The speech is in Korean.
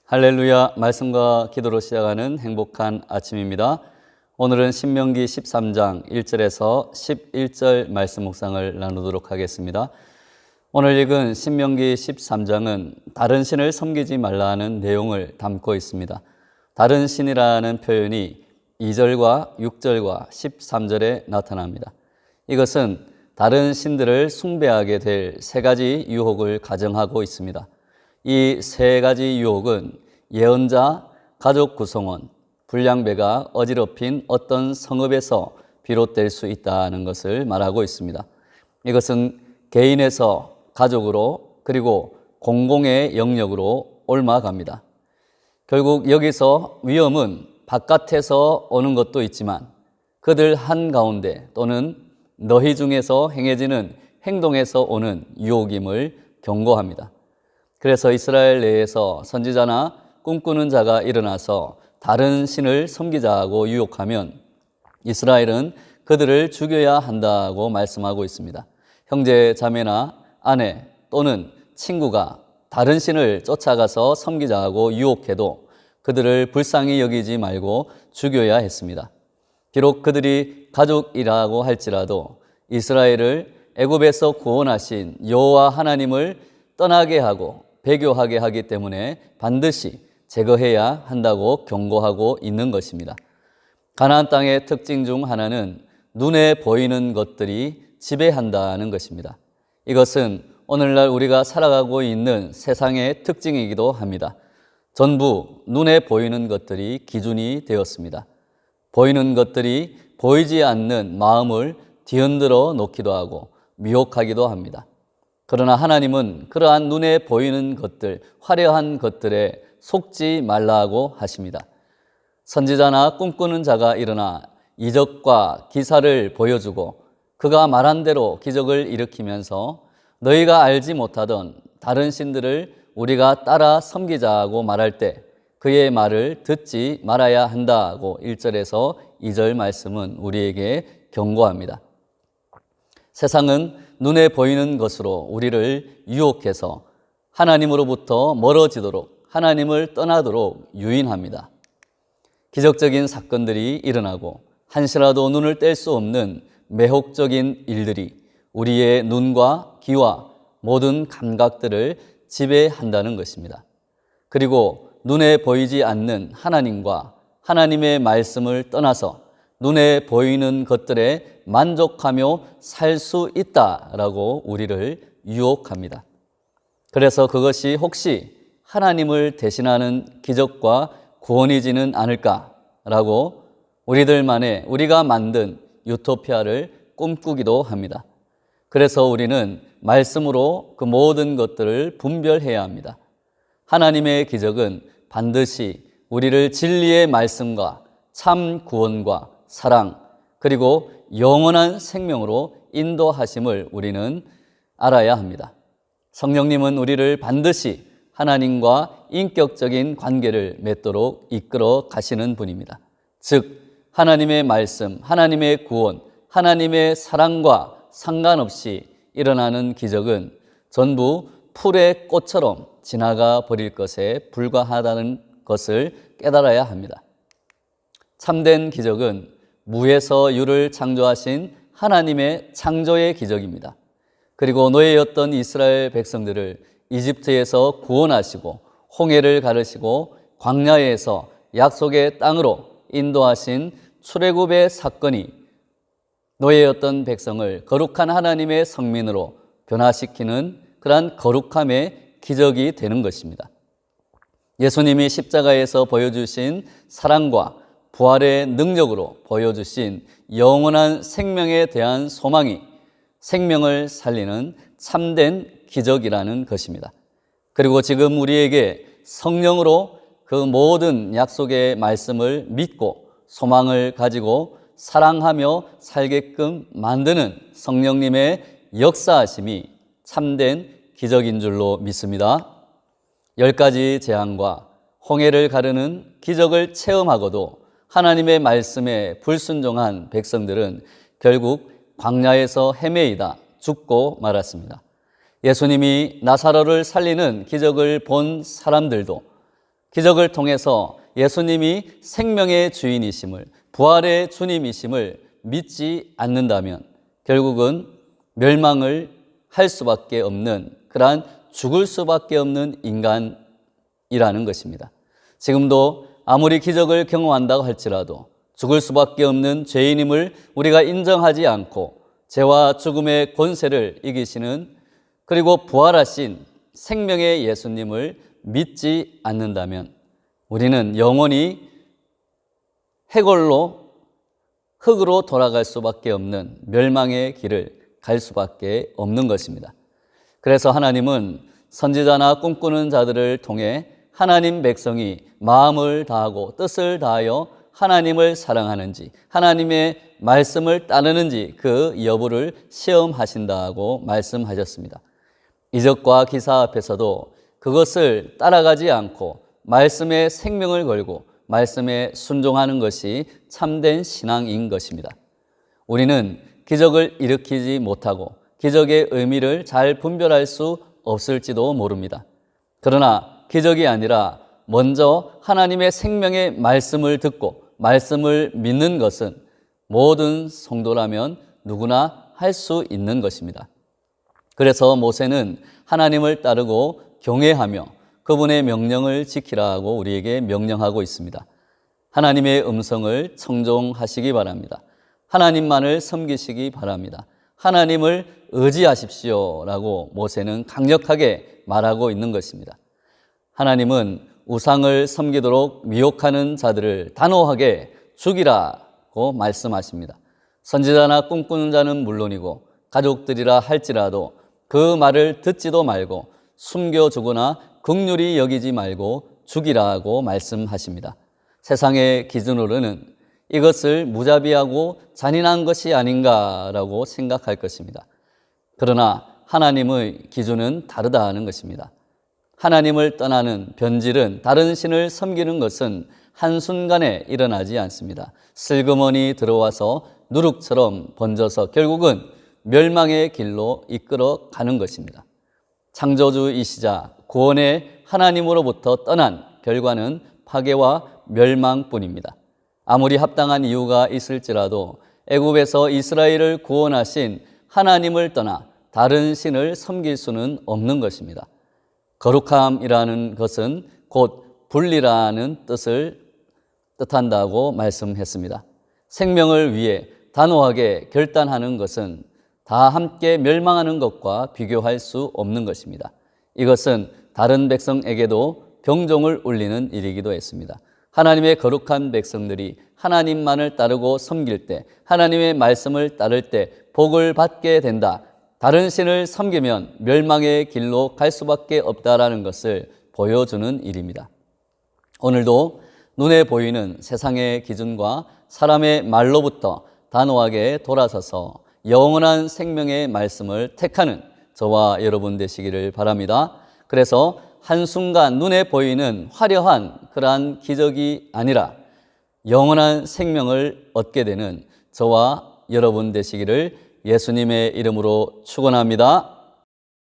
할렐루야. 말씀과 기도로 시작하는 행복한 아침입니다. 오늘은 신명기 13장 1절에서 11절 말씀 묵상을 나누도록 하겠습니다. 오늘 읽은 신명기 13장은 다른 신을 섬기지 말라는 내용을 담고 있습니다. 다른 신이라는 표현이 2절과 6절과 13절에 나타납니다. 이것은 다른 신들을 숭배하게 될 세 가지 유혹을 가정하고 있습니다. 이 세 가지 유혹은 예언자, 가족 구성원, 불량배가 어지럽힌 어떤 성읍에서 비롯될 수 있다는 것을 말하고 있습니다. 이것은 개인에서 가족으로 그리고 공공의 영역으로 옮아갑니다. 결국 여기서 위험은 바깥에서 오는 것도 있지만 그들 한가운데 또는 너희 중에서 행해지는 행동에서 오는 유혹임을 경고합니다. 그래서 이스라엘 내에서 선지자나 꿈꾸는 자가 일어나서 다른 신을 섬기자고 유혹하면 이스라엘은 그들을 죽여야 한다고 말씀하고 있습니다. 형제, 자매나 아내 또는 친구가 다른 신을 쫓아가서 섬기자고 유혹해도 그들을 불쌍히 여기지 말고 죽여야 했습니다. 비록 그들이 가족이라고 할지라도 이스라엘을 애굽에서 구원하신 여호와 하나님을 떠나게 하고 배교하게 하기 때문에 반드시 제거해야 한다고 경고하고 있는 것입니다. 가나안 땅의 특징 중 하나는 눈에 보이는 것들이 지배한다는 것입니다. 이것은 오늘날 우리가 살아가고 있는 세상의 특징이기도 합니다. 전부 눈에 보이는 것들이 기준이 되었습니다. 보이는 것들이 보이지 않는 마음을 뒤흔들어 놓기도 하고 미혹하기도 합니다. 그러나 하나님은 그러한 눈에 보이는 것들, 화려한 것들에 속지 말라고 하십니다. 선지자나 꿈꾸는 자가 일어나 이적과 기사를 보여주고 그가 말한 대로 기적을 일으키면서 너희가 알지 못하던 다른 신들을 우리가 따라 섬기자고 말할 때 그의 말을 듣지 말아야 한다고 1절에서 2절 말씀은 우리에게 경고합니다. 세상은 눈에 보이는 것으로 우리를 유혹해서 하나님으로부터 멀어지도록 하나님을 떠나도록 유인합니다. 기적적인 사건들이 일어나고 한시라도 눈을 뗄 수 없는 매혹적인 일들이 우리의 눈과 귀와 모든 감각들을 지배한다는 것입니다. 그리고 눈에 보이지 않는 하나님과 하나님의 말씀을 떠나서 눈에 보이는 것들에 만족하며 살 수 있다라고 우리를 유혹합니다. 그래서 그것이 혹시 하나님을 대신하는 기적과 구원이지는 않을까라고 우리들만의 우리가 만든 유토피아를 꿈꾸기도 합니다. 그래서 우리는 말씀으로 그 모든 것들을 분별해야 합니다. 하나님의 기적은 반드시 우리를 진리의 말씀과 참 구원과 사랑 그리고 영원한 생명으로 인도하심을 우리는 알아야 합니다. 성령님은 우리를 반드시 하나님과 인격적인 관계를 맺도록 이끌어 가시는 분입니다. 즉 하나님의 말씀, 하나님의 구원, 하나님의 사랑과 상관없이 일어나는 기적은 전부 풀의 꽃처럼 지나가 버릴 것에 불과하다는 것을 깨달아야 합니다. 참된 기적은 무에서 유를 창조하신 하나님의 창조의 기적입니다. 그리고 노예였던 이스라엘 백성들을 이집트에서 구원하시고 홍해를 가르시고 광야에서 약속의 땅으로 인도하신 출애굽의 사건이 노예였던 백성을 거룩한 하나님의 성민으로 변화시키는 그러한 거룩함의 기적이 되는 것입니다. 예수님이 십자가에서 보여주신 사랑과 부활의 능력으로 보여주신 영원한 생명에 대한 소망이 생명을 살리는 참된 기적이라는 것입니다. 그리고 지금 우리에게 성령으로 그 모든 약속의 말씀을 믿고 소망을 가지고 사랑하며 살게끔 만드는 성령님의 역사하심이 참된 기적인 줄로 믿습니다. 10가지 재앙과 홍해를 가르는 기적을 체험하고도 하나님의 말씀에 불순종한 백성들은 결국 광야에서 헤매이다 죽고 말았습니다. 예수님이 나사로를 살리는 기적을 본 사람들도 기적을 통해서 예수님이 생명의 주인이심을, 부활의 주님이심을 믿지 않는다면 결국은 멸망을 할 수밖에 없는, 그러한 죽을 수밖에 없는 인간이라는 것입니다. 지금도 아무리 기적을 경험한다고 할지라도 죽을 수밖에 없는 죄인임을 우리가 인정하지 않고 죄와 죽음의 권세를 이기시는, 그리고 부활하신 생명의 예수님을 믿지 않는다면 우리는 영원히 해골로, 흙으로 돌아갈 수밖에 없는 멸망의 길을 갈 수밖에 없는 것입니다. 그래서 하나님은 선지자나 꿈꾸는 자들을 통해 하나님 백성이 마음을 다하고 뜻을 다하여 하나님을 사랑하는지, 하나님의 말씀을 따르는지 그 여부를 시험하신다고 말씀하셨습니다. 이적과 기사 앞에서도 그것을 따라가지 않고 말씀에 생명을 걸고 말씀에 순종하는 것이 참된 신앙인 것입니다. 우리는 기적을 일으키지 못하고 기적의 의미를 잘 분별할 수 없을지도 모릅니다. 그러나 기적이 아니라 먼저 하나님의 생명의 말씀을 듣고 말씀을 믿는 것은 모든 성도라면 누구나 할 수 있는 것입니다. 그래서 모세는 하나님을 따르고 경외하며 그분의 명령을 지키라고 우리에게 명령하고 있습니다. 하나님의 음성을 청종하시기 바랍니다. 하나님만을 섬기시기 바랍니다. 하나님을 의지하십시오라고 모세는 강력하게 말하고 있는 것입니다. 하나님은 우상을 섬기도록 미혹하는 자들을 단호하게 죽이라고 말씀하십니다. 선지자나 꿈꾸는 자는 물론이고 가족들이라 할지라도 그 말을 듣지도 말고 숨겨주거나 긍휼히 여기지 말고 죽이라고 말씀하십니다. 세상의 기준으로는 이것을 무자비하고 잔인한 것이 아닌가라고 생각할 것입니다. 그러나 하나님의 기준은 다르다는 것입니다. 하나님을 떠나는 변질은, 다른 신을 섬기는 것은 한순간에 일어나지 않습니다. 슬그머니 들어와서 누룩처럼 번져서 결국은 멸망의 길로 이끌어 가는 것입니다. 창조주이시자 구원의 하나님으로부터 떠난 결과는 파괴와 멸망뿐입니다. 아무리 합당한 이유가 있을지라도 애굽에서 이스라엘을 구원하신 하나님을 떠나 다른 신을 섬길 수는 없는 것입니다. 거룩함이라는 것은 곧 분리라는 뜻을 뜻한다고 말씀했습니다. 생명을 위해 단호하게 결단하는 것은 다 함께 멸망하는 것과 비교할 수 없는 것입니다. 이것은 다른 백성에게도 경종을 울리는 일이기도 했습니다. 하나님의 거룩한 백성들이 하나님만을 따르고 섬길 때, 하나님의 말씀을 따를 때 복을 받게 된다. 다른 신을 섬기면 멸망의 길로 갈 수밖에 없다라는 것을 보여주는 일입니다. 오늘도 눈에 보이는 세상의 기준과 사람의 말로부터 단호하게 돌아서서 영원한 생명의 말씀을 택하는 저와 여러분 되시기를 바랍니다. 그래서 한순간 눈에 보이는 화려한 그러한 기적이 아니라 영원한 생명을 얻게 되는 저와 여러분 되시기를 예수님의 이름으로 축원합니다.